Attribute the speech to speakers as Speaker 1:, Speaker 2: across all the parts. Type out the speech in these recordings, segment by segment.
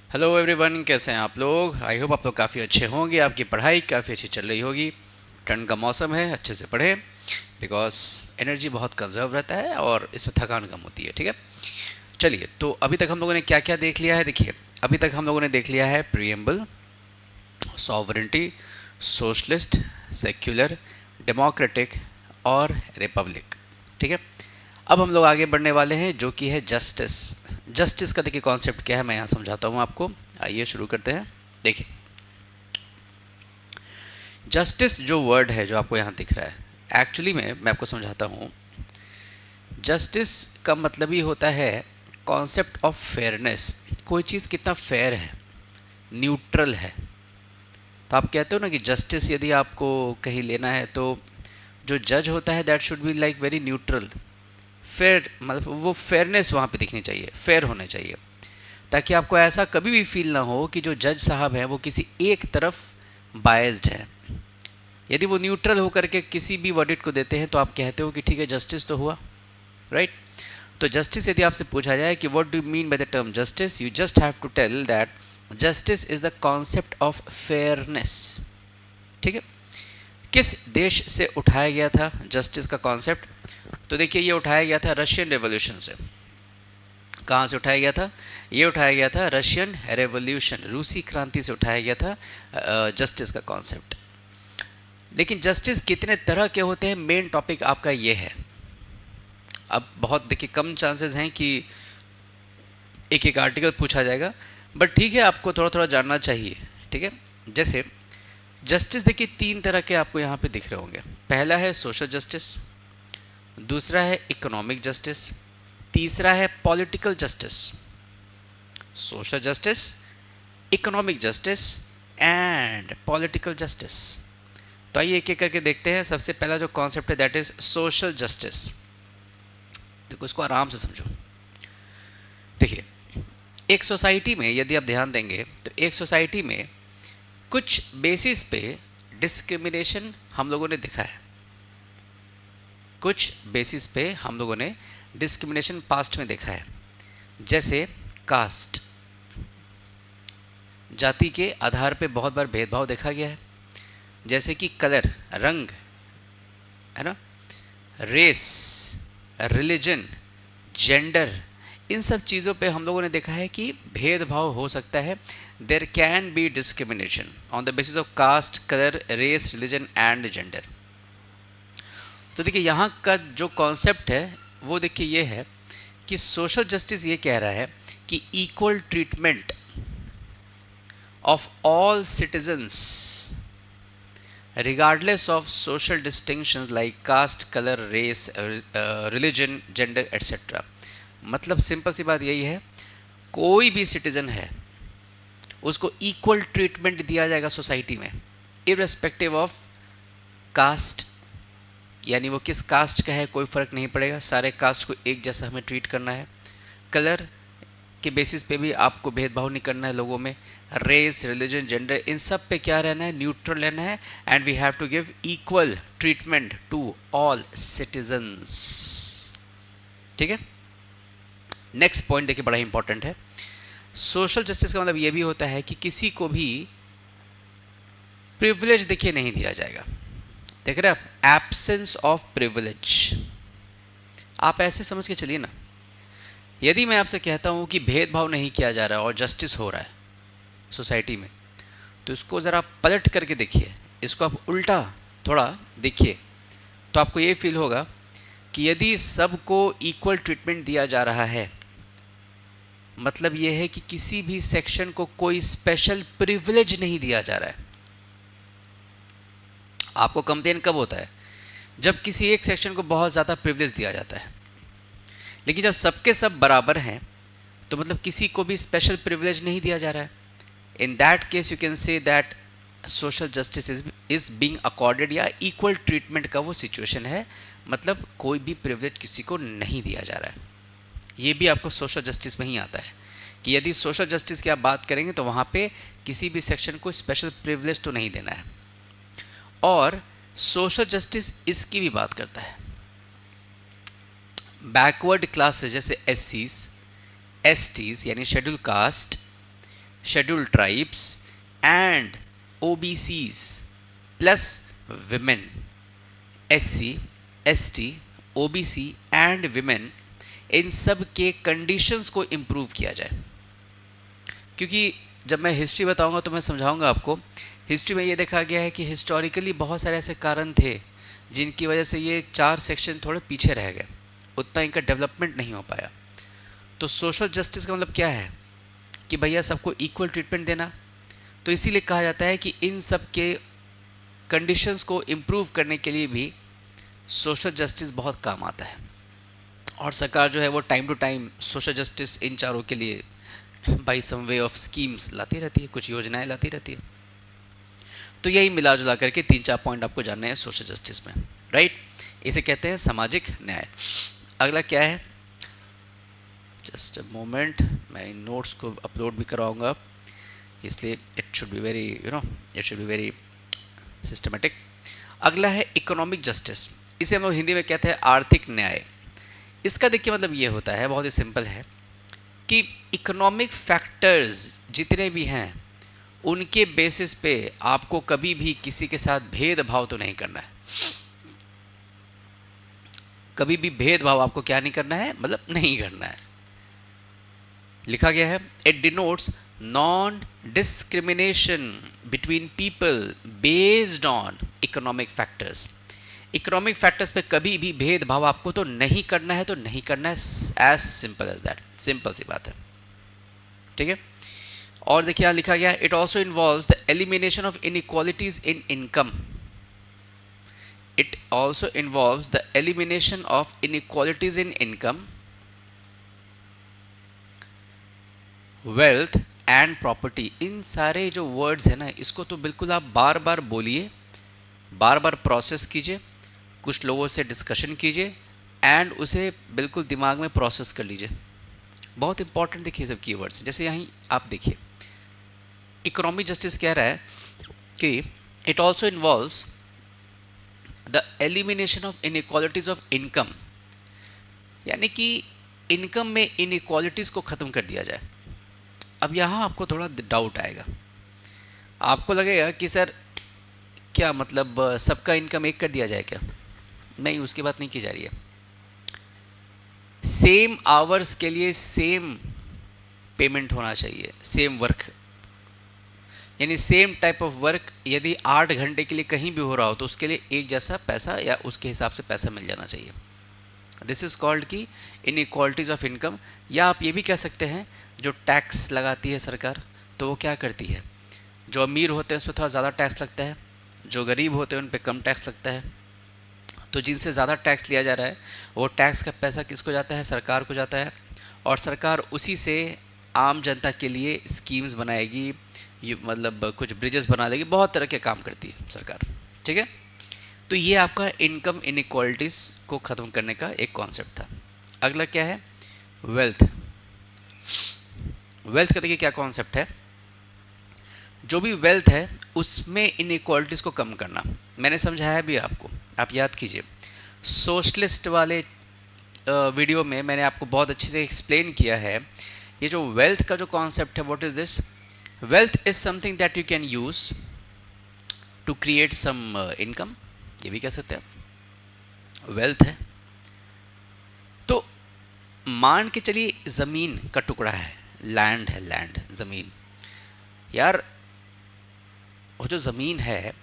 Speaker 1: Hello everyone, कैसे हैं आप लोग। आई होप आप लोग काफ़ी अच्छे होंगे, आपकी पढ़ाई काफ़ी अच्छी चल रही होगी। ठंड का मौसम है, अच्छे से पढ़ें बिकॉज एनर्जी बहुत कंजर्व रहता है और इसमें थकान कम होती है। ठीक है, चलिए। तो अभी तक हम लोगों ने क्या क्या देख लिया है। देखिए, अभी तक हम लोगों ने देख लिया है preamble, sovereignty, socialist, secular, democratic और रिपब्लिक। ठीक है, अब हम लोग आगे बढ़ने वाले हैं जो कि है जस्टिस। जस्टिस का देखिए कॉन्सेप्ट क्या है, मैं यहाँ समझाता हूँ आपको। आइए शुरू करते हैं। देखिए, जस्टिस जो वर्ड है जो आपको यहाँ दिख रहा है, एक्चुअली में मैं आपको समझाता हूँ। जस्टिस का मतलब ही होता है कॉन्सेप्ट ऑफ फेयरनेस। कोई चीज़ कितना फेयर है, न्यूट्रल है। तो आप कहते हो ना कि जस्टिस यदि आपको कहीं लेना है तो जो जज होता है that should be like very neutral, fair. मतलब वो फेयरनेस वहाँ पे दिखनी चाहिए, फेयर होने चाहिए, ताकि आपको ऐसा कभी भी फील ना हो कि जो जज साहब हैं वो किसी एक तरफ बायस्ड है। यदि वो न्यूट्रल होकर के किसी भी वर्डिक्ट को देते हैं तो आप कहते हो कि ठीक है, जस्टिस तो हुआ, राइट। तो जस्टिस यदि आपसे पूछा जाए कि what do you mean by the term justice, you just have to tell that justice is the concept of fairness. ठीक है, किस देश से उठाया गया था जस्टिस का कॉन्सेप्ट? तो देखिए, ये उठाया गया था रशियन रेवोल्यूशन से। कहाँ से उठाया गया था? ये उठाया गया था रशियन रेवोल्यूशन, रूसी क्रांति से उठाया गया था जस्टिस का कॉन्सेप्ट। लेकिन जस्टिस कितने तरह के होते हैं, मेन टॉपिक आपका ये है। अब बहुत देखिए कम चांसेस हैं कि एक एक आर्टिकल पूछा जाएगा, बट ठीक है, आपको थोड़ा थोड़ा जानना चाहिए। ठीक है, जैसे जस्टिस देखिए तीन तरह के आपको यहाँ पे दिख रहे होंगे। पहला है सोशल जस्टिस, दूसरा है इकोनॉमिक जस्टिस, तीसरा है political justice. Social justice, economic justice and political justice. तो आइए एक एक करके देखते हैं। सबसे पहला जो कॉन्सेप्ट है दैट इज सोशल जस्टिस। देखो, इसको आराम से समझो। देखिए, एक सोसाइटी में यदि आप ध्यान देंगे तो एक सोसाइटी में कुछ बेसिस पे डिस्क्रिमिनेशन हम लोगों ने देखा है। कुछ बेसिस पे हम लोगों ने डिस्क्रिमिनेशन पास्ट में देखा है। जैसे कास्ट, जाति के आधार पे बहुत बार भेदभाव देखा गया है। जैसे कि कलर, रंग, है ना, रेस, रिलीजन, जेंडर, इन सब चीज़ों पे हम लोगों ने देखा है कि भेदभाव हो सकता है। There can be discrimination on the basis of caste, colour, race, religion and gender. तो देखिए, यहाँ का जो कॉन्सेप्ट है वो देखिए ये है कि सोशल जस्टिस ये कह रहा है कि equal treatment of all citizens regardless of social distinctions like caste, color, race, religion, gender, etc. मतलब सिंपल सी बात यही है, कोई भी सिटीजन है उसको इक्वल ट्रीटमेंट दिया जाएगा सोसाइटी में, इररेस्पेक्टिव ऑफ कास्ट। यानी वो किस कास्ट का है कोई फ़र्क नहीं पड़ेगा, सारे कास्ट को एक जैसा हमें ट्रीट करना है। कलर के बेसिस पे भी आपको भेदभाव नहीं करना है लोगों में। रेस, रिलीजन, जेंडर, इन सब पे क्या रहना है, न्यूट्रल रहना है। And we have to give equal treatment to all citizens. ठीक है, नेक्स्ट पॉइंट देखिए बड़ा इंपॉर्टेंट है। सोशल जस्टिस का मतलब ये भी होता है कि किसी को भी प्रिविलेज देखिए नहीं दिया जाएगा। देख रहे हैं आप, एब्सेंस ऑफ प्रिविलेज। आप ऐसे समझ के चलिए ना, यदि मैं आपसे कहता हूँ कि भेदभाव नहीं किया जा रहा है और जस्टिस हो रहा है सोसाइटी में, तो इसको ज़रा पलट करके देखिए, इसको आप उल्टा थोड़ा देखिए, तो आपको ये फील होगा कि यदि सबको इक्वल ट्रीटमेंट दिया जा रहा है, मतलब ये है कि किसी भी सेक्शन को कोई स्पेशल प्रिविलेज नहीं दिया जा रहा है। आपको कंप्लेन कब होता है? जब किसी एक सेक्शन को बहुत ज़्यादा प्रिविलेज दिया जाता है। लेकिन जब सबके सब बराबर हैं तो मतलब किसी को भी स्पेशल प्रिविलेज नहीं दिया जा रहा है। In that case you can say that social justice is being accorded, या इक्वल ट्रीटमेंट का वो सिचुएशन है। मतलब कोई भी प्रिविलेज किसी को नहीं दिया जा रहा है। ये भी आपको सोशल जस्टिस में ही आता है कि यदि सोशल जस्टिस की आप बात करेंगे तो वहाँ पे किसी भी सेक्शन को स्पेशल प्रिविलेज तो नहीं देना है। और सोशल जस्टिस इसकी भी बात करता है, बैकवर्ड क्लासेस जैसे एस सीज, एस टीज यानी schedule caste, scheduled tribes and OBCs plus women, SC, ST, OBC and women, इन सब के कंडीशंस को इम्प्रूव किया जाए। क्योंकि जब मैं हिस्ट्री बताऊंगा तो मैं समझाऊंगा आपको, हिस्ट्री में ये देखा गया है कि हिस्टोरिकली बहुत सारे ऐसे कारण थे जिनकी वजह से ये 4 सेक्शन थोड़े पीछे रह गए, उतना इनका डेवलपमेंट नहीं हो पाया। तो सोशल जस्टिस का मतलब क्या है कि भैया सबको इक्वल ट्रीटमेंट देना। तो इसीलिए कहा जाता है कि इन सब के कंडीशंस को इम्प्रूव करने के लिए भी सोशल जस्टिस बहुत काम आता है। और सरकार जो है वो time to time social justice in चारों के लिए by some way of schemes लाती रहती है, कुछ योजनाएं लाती रहती है। तो यही मिला जुला करके 3-4 पॉइंट आपको जानने हैं सोशल जस्टिस में, राइट। इसे कहते हैं सामाजिक न्याय। अगला क्या है, जस्ट अ मोमेंट, मैं इन नोट्स को अपलोड भी करवाऊंगा, इसलिए it should be very it should be very systematic. अगला है इकोनॉमिक जस्टिस, इसे हम लोग हिंदी में कहते हैं आर्थिक न्याय। इसका देखिए मतलब ये होता है, बहुत ही सिंपल है कि इकोनॉमिक फैक्टर्स जितने भी हैं उनके बेसिस पे आपको कभी भी किसी के साथ भेदभाव तो नहीं करना है। कभी भी भेदभाव आपको क्या नहीं करना है, मतलब नहीं करना है। लिखा गया है, it denotes non discrimination between people based on economic factors. Economic factors पे कभी भी भेदभाव आपको तो नहीं करना है, तो नहीं करना है, as simple as that, simple सी बात है, ठीक है। और देखिए यहाँ लिखा गया है, it also involves the elimination of inequalities in income. It also involves the elimination of inequalities in income, wealth and property. इन सारे जो वर्ड्स हैं ना, इसको तो बिल्कुल आप बार बार बोलिए, बार बार प्रोसेस कीजिए, कुछ लोगों से डिस्कशन कीजिए एंड उसे बिल्कुल दिमाग में प्रोसेस कर लीजिए। बहुत इंपॉर्टेंट देखिए सब कीवर्ड्स। जैसे यहीं आप देखिए, इकोनॉमिक जस्टिस कह रहा है कि it also involves the elimination of inequalities of income, यानी कि इनकम में इनइक्वालिटीज़ को ख़त्म कर दिया जाए। अब यहाँ आपको थोड़ा डाउट आएगा, आपको लगेगा कि सर क्या मतलब सबका इनकम एक कर दिया जाए क्या? नहीं, उसकी बात नहीं की जा रही है। सेम आवर्स के लिए सेम पेमेंट होना चाहिए, सेम वर्क, यानी सेम टाइप ऑफ वर्क यदि 8 घंटे के लिए कहीं भी हो रहा हो तो उसके लिए एक जैसा पैसा या उसके हिसाब से पैसा मिल जाना चाहिए। दिस इज़ कॉल्ड की इनइक्वालिटीज़ ऑफ इनकम। या आप ये भी कह सकते हैं, जो टैक्स लगाती है सरकार, तो वो क्या करती है, जो अमीर होते हैं उस पर थोड़ा ज़्यादा टैक्स लगता है, जो गरीब होते हैं उन पर कम टैक्स लगता है। तो जिनसे ज़्यादा टैक्स लिया जा रहा है वो टैक्स का पैसा किसको जाता है, सरकार को जाता है, और सरकार उसी से आम जनता के लिए स्कीम्स बनाएगी, ये मतलब कुछ ब्रिजेस बना देगी, बहुत तरह के काम करती है सरकार, ठीक है। तो ये आपका इनकम इनइक्वालिटीज़ को ख़त्म करने का एक कॉन्सेप्ट था। अगला क्या है, वेल्थ। वेल्थ का देखिए क्या कॉन्सेप्ट है, जो भी वेल्थ है उसमें इनइक्वालिटीज़ को कम करना। मैंने समझाया भी आपको, आप याद कीजिए, सोशलिस्ट वाले वीडियो में मैंने आपको बहुत अच्छे से एक्सप्लेन किया है। ये जो वेल्थ का जो कॉन्सेप्ट है, what is this, wealth is something that you can use to create some income, ये भी कह सकते हैं आप, वेल्थ है। तो मान के चलिए ज़मीन का टुकड़ा है, लैंड है, लैंड ज़मीन, यार वो जो ज़मीन है,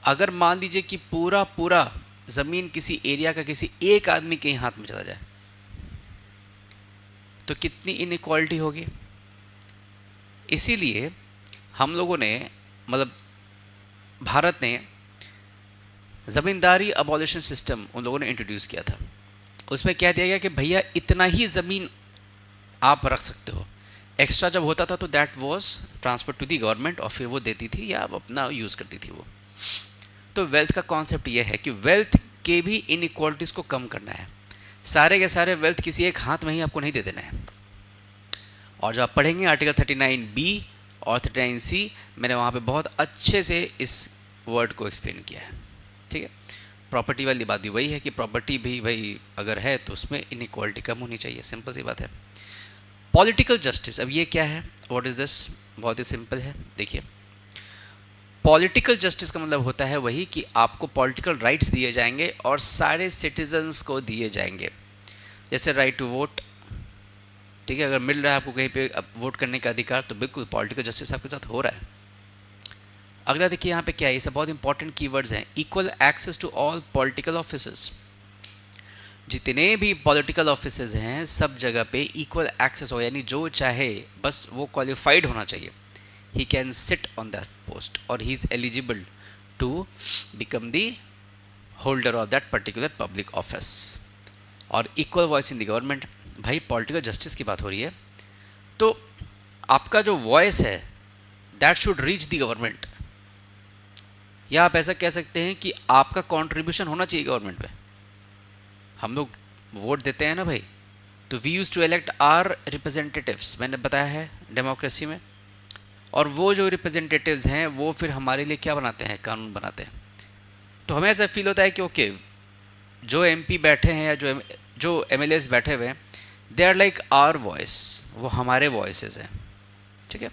Speaker 1: अगर मान लीजिए कि पूरा पूरा ज़मीन किसी एरिया का किसी एक आदमी के हाथ में चला जाए तो कितनी इनइक्वालिटी होगी। इसीलिए हम लोगों ने, मतलब भारत ने ज़मींदारी अबॉलिशन सिस्टम उन लोगों ने इंट्रोड्यूस किया था। उसमें कह दिया गया कि भैया इतना ही ज़मीन आप रख सकते हो, एक्स्ट्रा जब होता था तो that was transfer to the government और फिर वो देती थी या अपना यूज़ करती थी वो। तो वेल्थ का कॉन्सेप्ट ये है कि वेल्थ के भी इनइक्वालिटीज़ को कम करना है। सारे के सारे वेल्थ किसी एक हाथ में ही आपको नहीं दे देना है। और जब आप पढ़ेंगे आर्टिकल 39B और 39C, मैंने वहाँ पे बहुत अच्छे से इस वर्ड को एक्सप्लेन किया है, ठीक है। प्रॉपर्टी वाली बात भी वही है कि प्रॉपर्टी भी भाई अगर है तो उसमें इनइक्वालिटी कम होनी चाहिए, सिंपल सी बात है। पॉलिटिकल जस्टिस, अब ये क्या है, व्हाट इज़ दिस, बहुत ही सिंपल है। देखिए, पॉलिटिकल जस्टिस का मतलब होता है वही कि आपको पॉलिटिकल राइट्स दिए जाएंगे और सारे सिटीजन्स को दिए जाएंगे। जैसे राइट टू वोट, ठीक है, अगर मिल रहा है आपको कहीं पे वोट करने का अधिकार, तो बिल्कुल पॉलिटिकल जस्टिस आपके साथ हो रहा है। अगला देखिए यहाँ पे क्या है, ये सब बहुत इंपॉर्टेंट कीवर्ड्स हैं। Equal access to all political offices, जितने भी पॉलिटिकल ऑफिसेज हैं सब जगह पे इक्वल एक्सेस हो, यानी जो चाहे बस वो क्वालिफाइड होना चाहिए, he can sit on that post और he is eligible to become the holder of that particular public office. और equal voice in the government, भाई पॉलिटिकल जस्टिस की बात हो रही है तो आपका जो वॉइस है that should reach the government, या आप ऐसा कह सकते हैं कि आपका कंट्रीब्यूशन होना चाहिए गवर्नमेंट में। हम लोग वोट देते हैं ना भाई, तो we use to elect our representatives, मैंने बताया है डेमोक्रेसी में, और वो जो रिप्रेजेंटेटिव्स हैं वो फिर हमारे लिए क्या बनाते हैं, कानून बनाते हैं। तो हमें ऐसा फील होता है कि ओके, जो एमपी बैठे हैं या जो एमएलएस बैठे हुए हैं, they are like our voice, वो हमारे वॉइसेस हैं, ठीक है।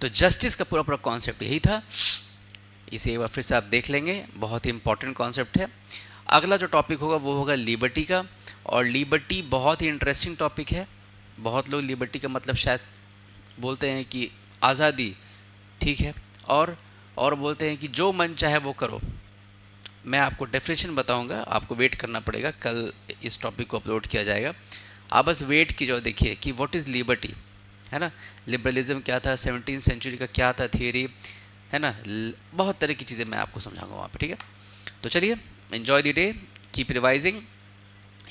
Speaker 1: तो जस्टिस का पूरा पूरा कॉन्सेप्ट यही था, इसे एक बार फिर से आप देख लेंगे, बहुत ही इंपॉर्टेंट कॉन्सेप्ट है। अगला जो टॉपिक होगा वो होगा लिबर्टी का, और लिबर्टी बहुत ही इंटरेस्टिंग टॉपिक है। बहुत लोग लिबर्टी का मतलब शायद बोलते हैं कि आज़ादी, ठीक है, और बोलते हैं कि जो मन चाहे वो करो। मैं आपको डेफिनेशन बताऊंगा, आपको वेट करना पड़ेगा, कल इस टॉपिक को अपलोड किया जाएगा। आप बस वेट कीजिए और देखिए कि व्हाट इज़ लिबर्टी, है ना, लिबरलिज्म क्या था, 17वीं सेंचुरी का क्या था थियरी, है ना, बहुत तरह की चीज़ें मैं आपको समझाऊंगा वहाँ पे, ठीक है। तो चलिए, enjoy the day, keep revising.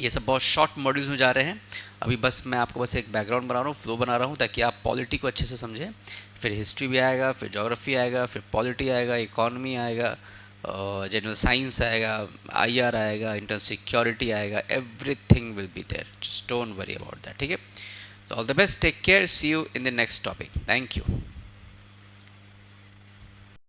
Speaker 1: ये सब बहुत शॉर्ट मॉड्यूल्स में जा रहे हैं अभी, बस मैं आपको बस एक बैकग्राउंड बना रहा हूँ, फ्लो बना रहा हूँ, ताकि आप पॉलिटी को अच्छे से समझें। फिर हिस्ट्री भी आएगा, फिर ज्योग्राफी आएगा, फिर पॉलिटी आएगा, इकॉनमी आएगा, जनरल साइंस आएगा, आईआर आएगा, इंटरनल सिक्योरिटी आएगा, everything will be there, just don't worry about that, ठीक है। So all the best, take care, see you in the next topic, thank you.